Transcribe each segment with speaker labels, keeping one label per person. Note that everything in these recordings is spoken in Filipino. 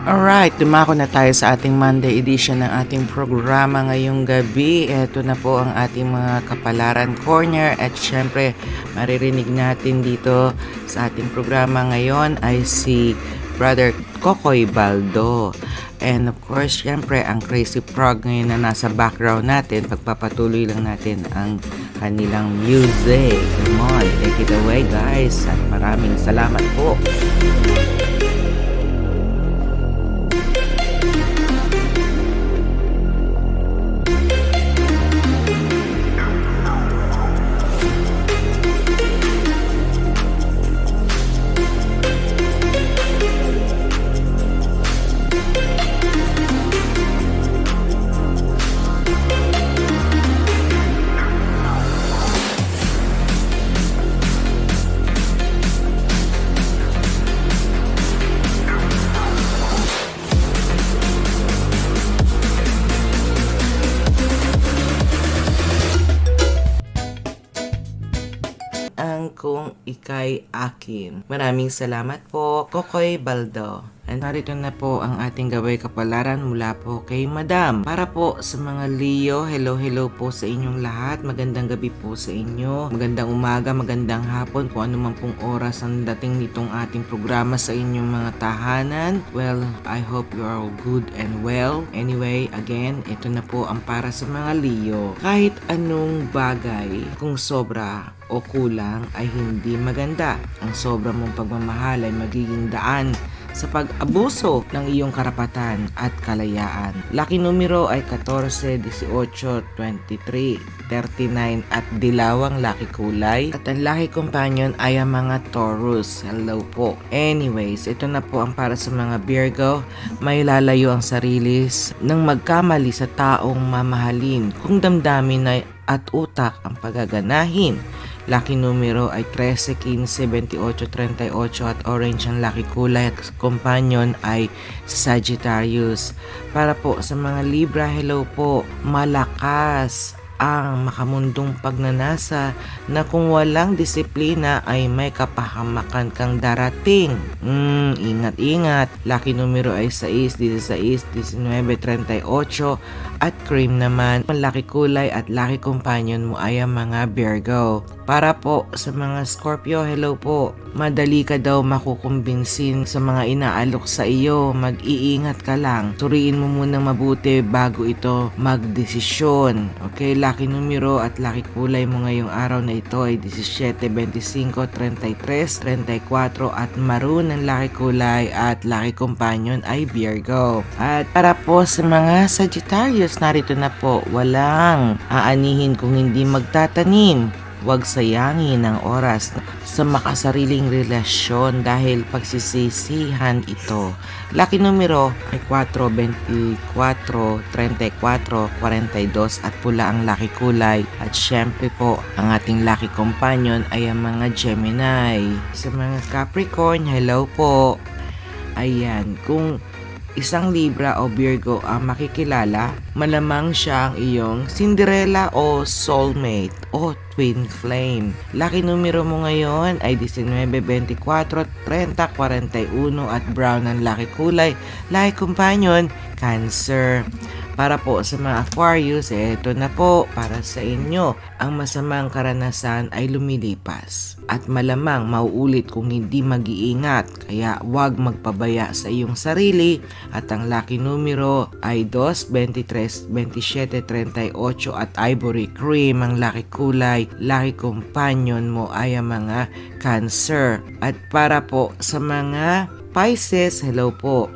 Speaker 1: Alright, dumako na tayo sa ating Monday edition ng ating programa ngayong gabi. Ito na po ang ating mga kapalaran corner at syempre maririnig natin dito sa ating programa ngayon ay si Brother Kokoy Baldo. And of course, syempre ang Crazy Prog ngayon na nasa background natin, pagpapatuloy lang natin ang kanilang music. Come on, take it away guys at maraming salamat po. Ang kung ikay akin. Maraming salamat po, Kokoy Baldo. And narito na po ang ating gabay kapalaran mula po kay Madam. Para po sa mga Leo, hello po sa inyong lahat. Magandang gabi po sa inyo. Magandang umaga, magandang hapon, kung ano man pong oras ang dating nitong ating programa sa inyong mga tahanan. Well, I hope you are all good and well. Anyway, again, ito na po ang para sa mga Leo. Kahit anong bagay, kung sobra o kulang ay hindi maganda. Ang sobra mong pagmamahal ay magiging daan sa pag-abuso ng iyong karapatan at kalayaan. Lucky numero ay 14, 18, 23, 39 at dilawang lucky kulay. At ang lucky companion ay ang mga Taurus. Hello po. Anyways, ito na po ang para sa mga Virgo. May lalayo ang sarili ng magkamali sa taong mamahalin. Kung damdamin ay at utak ang pagaganahin. Lucky numero ay 13, 15, 28, 38 at orange ang lucky kulay at companion ay Sagittarius. Para po sa mga Libra, hello po. Malakas ang makamundong pagnanasa na kung walang disiplina ay may kapahamakan kang darating. Ingat-ingat. Lucky numero ay 6, 16, 19, 38 at cream naman. Ang lucky kulay at lucky companion mo ay ang mga Virgo. Para po sa mga Scorpio, hello po. Madali ka daw makukumbinsin sa mga inaalok sa iyo. Mag-iingat ka lang. Suriin mo muna mabuti bago ito magdesisyon. Okay, lucky numero at lucky kulay mo ngayong araw na ito ay 17, 25, 33, 34 at maroon ang lucky kulay at lucky companion ay Virgo. At para po sa mga Sagittarius, narito na po. Walang aanihin kung hindi magtatanim. Huwag sayangin ang oras sa makasariling relasyon dahil pagsisisihan ito. Lucky numero ay 4, 24, 34, 42 at pula ang lucky kulay. At syempre po, ang ating lucky companion ay ang mga Gemini. Sa mga Capricorn, hello po. Ayan, kung isang Libra o Virgo ang makikilala, malamang siya ang iyong Cinderella o soulmate o twin flame. Lucky numero mo ngayon ay 19, 24, 30, 41 at brown ang lucky kulay. Lucky companion, Cancer. Para po sa mga Aquarius, ito na po para sa inyo. Ang masamang karanasan ay lumilipas at malamang mauulit kung hindi mag-iingat. Kaya huwag magpabaya sa iyong sarili at ang lucky numero ay 2, 23, 27, 38 at ivory cream ang lucky kulay. Lucky companion mo ay ang mga Cancer. At para po sa mga Pisces, hello po.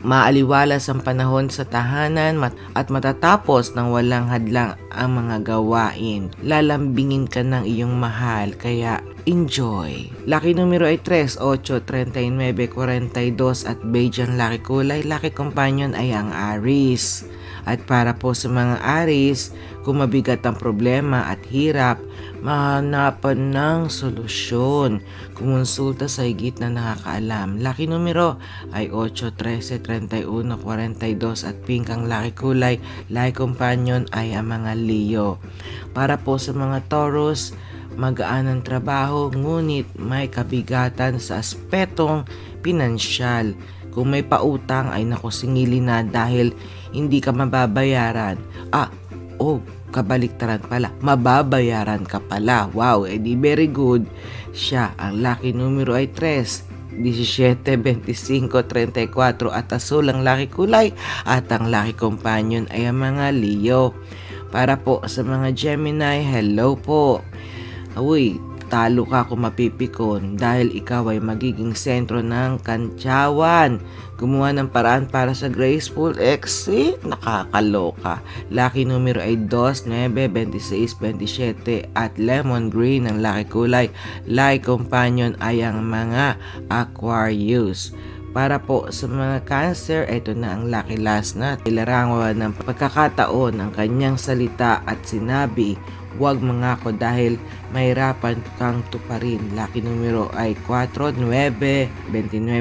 Speaker 1: Maaliwalas ang panahon sa tahanan at matatapos ng walang hadlang ang mga gawain. Lalambingin ka ng iyong mahal, kaya enjoy. Lucky numero ay 3, 8, 39, 42 at beige ang lucky kulay. Lucky companion ay ang Aries. At para po sa mga Aries, kung mabigat ang problema at hirap, mahanapan ng solusyon. Kumonsulta sa higit na nakakaalam. Lucky numero ay 8, 13, 31, 42 at pink ang lucky kulay. Lucky companion ay ang mga Leo. Para po sa mga Taurus, magaan ang trabaho ngunit may kabigatan sa aspetong pinansyal. Kung may pautang ay naku singilin na dahil hindi ka mababayaran. Kabaliktaran pala. Mababayaran ka pala. Wow, edi very good. Siya, ang lucky numero ay 3, 17, 25, 34 at asul ang lucky kulay at ang lucky companion ay ang mga Leo. Para po sa mga Gemini, hello po. Uy, talo ka kung mapipikon dahil ikaw ay magiging sentro ng kantsawan. Gumawa ng paraan para sa graceful exit. Nakakaloka. Lucky numero ay 2, 9, 26, 27 at lemon green ang lucky kulay. Lucky companion ay ang mga Aquarius. Para po sa mga Cancer, ito na ang lucky last na. Ilarangawan ng pagkakataon ang kanyang salita at sinabi, huwag mangako dahil mahirapan kang tuparin. Lucky numero ay 4, 9, 29,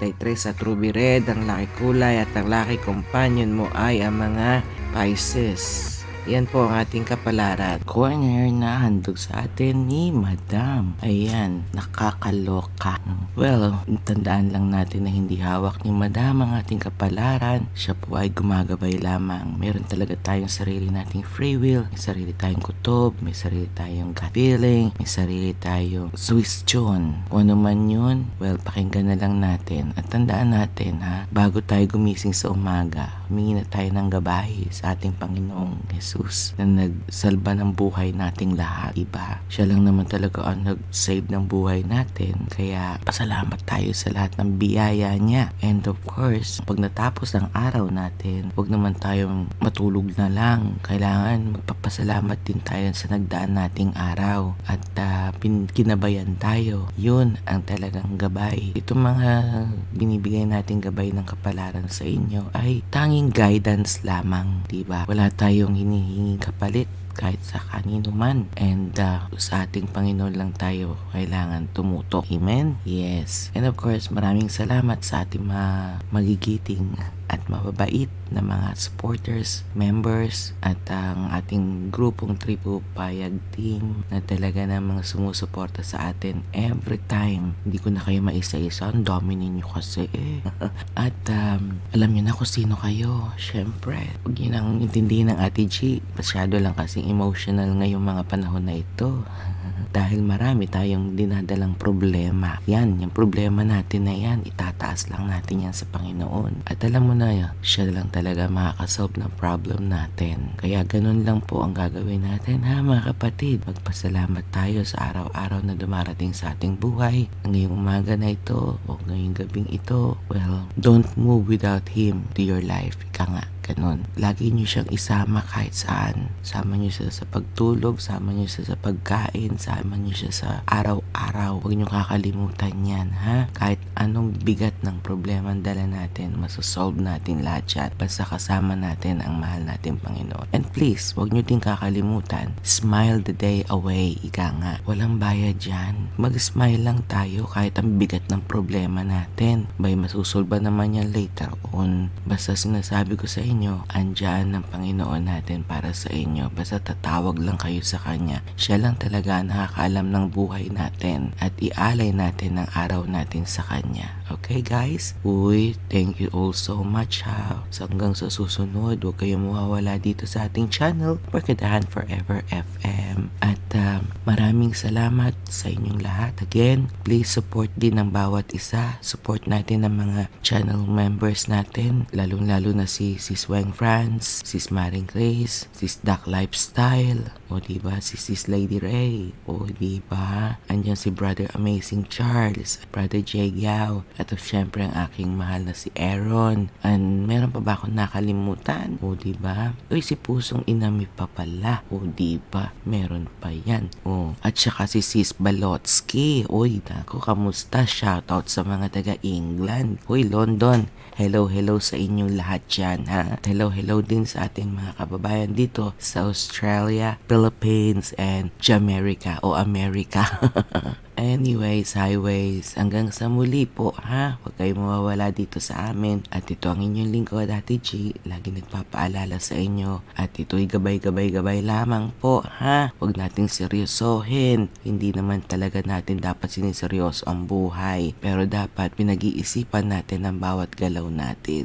Speaker 1: 33 sa Ruby Red ang lucky kulay at ang lucky companion mo ay ang mga Pisces. Yan po ang ating kapalaran. Corner na handog sa atin ni Madam. Ayan, nakakaloka. Well, tandaan lang natin na hindi hawak ni Madam ang ating kapalaran. Siya po ay gumagabay lamang. Meron talaga tayong sarili nating free will. May sarili tayong kutob, may sarili tayong gut feeling, may sarili tayong suggestion. Kung ano man yun, well, pakinggan na lang natin. At tandaan natin ha, bago tayo gumising sa umaga, humingi na tayo ng gabay sa ating Panginoong Jesus na nagsalba ng buhay nating lahat, diba? Siya lang naman talaga ang nag-save ng buhay natin. Kaya pasalamat tayo sa lahat ng biyaya niya. And of course, pag natapos ang araw natin, huwag naman tayong matulog na lang. Kailangan magpapasalamat din tayo sa nagdaan nating araw. At kinabayan tayo. Yun ang talagang gabay. Itong mga binibigay nating gabay ng kapalaran sa inyo ay tanging guidance lamang, diba? Wala tayong hinihinging kapalit kahit sa kanino man. And sa ating Panginoon lang tayo kailangan tumutok. Amen? Yes. And of course, maraming salamat sa ating mga magigiting at mababait na mga supporters, members, at ang ating grupong Tripo Payag Team na talaga namang sumusuporta sa atin every time. Hindi ko na kayo maisa-isa. Ang dami ninyo kasi At alam niyo na kung sino kayo. Syempre, huwag yun ang intindihin ng Ate G. Masyado lang kasing emotional ngayong mga panahon na ito. Dahil marami tayong dinadalang problema. Yan, yung problema natin na yan, itataas lang natin yan sa Panginoon. At alam mo na, siya lang talaga makakasolve ng problem natin. Kaya ganun lang po ang gagawin natin ha mga kapatid. Magpasalamat tayo sa araw-araw na dumarating sa ating buhay. Ngayong umaga na ito o ngayong gabing ito, well, don't move without Him to your life. Ika nga. Ganun. Lagi nyo siyang isama kahit saan. Sama nyo siya sa pagtulog, sama nyo siya sa pagkain, sama nyo siya sa araw-araw. Huwag nyo kakalimutan yan, ha? Kahit anong bigat ng problema ang dala natin, masosolve natin lahat yan. Basta kasama natin ang mahal natin Panginoon. And please, huwag nyo din kakalimutan, smile the day away. Ika nga, walang bayad dyan. Mag-smile lang tayo kahit ang bigat ng problema natin. Bay, masusolba naman yan later on. Basta sinasabi ko sa inyo, andyan ng Panginoon natin para sa inyo. Basta tatawag lang kayo sa Kanya. Siya lang talaga ang nakakaalam ng buhay natin at ialay natin ang araw natin sa Kanya. Okay guys? Uy, thank you all so much ha. So hanggang sa susunod, huwag kayong mawawala dito sa ating channel, Barkadahan Forever FM. At maraming salamat sa inyong lahat. Again, please support din ng bawat isa. Support natin ang mga channel members natin, lalong-lalo na si Sis Weng France, Sis Maring Grace, Sis Duck Lifestyle, o diba si Sis Lady Ray, o diba andyan si Brother Amazing Charles, Brother Jay Yao, at syempre ang aking mahal na si Aaron. And meron pa ba akong nakalimutan? O diba? Uy, si Pusong Inami pa pala. O diba? Meron pa yan. O, at saka si Sis Balotsky. Uy, nako, kamusta? Shoutout sa mga taga England. Uy, London. Hello sa inyong lahat dyan, ha? hello din sa ating mga kababayan dito sa Australia, Philippines, and Jamaica o America. Anyways, highways, hanggang sa muli po ha. Huwag kayong mawawala dito sa amin. At ito ang inyong lingkod, Ate G. Lagi nagpapaalala sa inyo. At ito'y gabay-gabay-gabay lamang po ha. Huwag nating seryosohin. Hindi naman talaga natin dapat siniseryoso ang buhay. Pero dapat pinag-iisipan natin ang bawat galaw natin.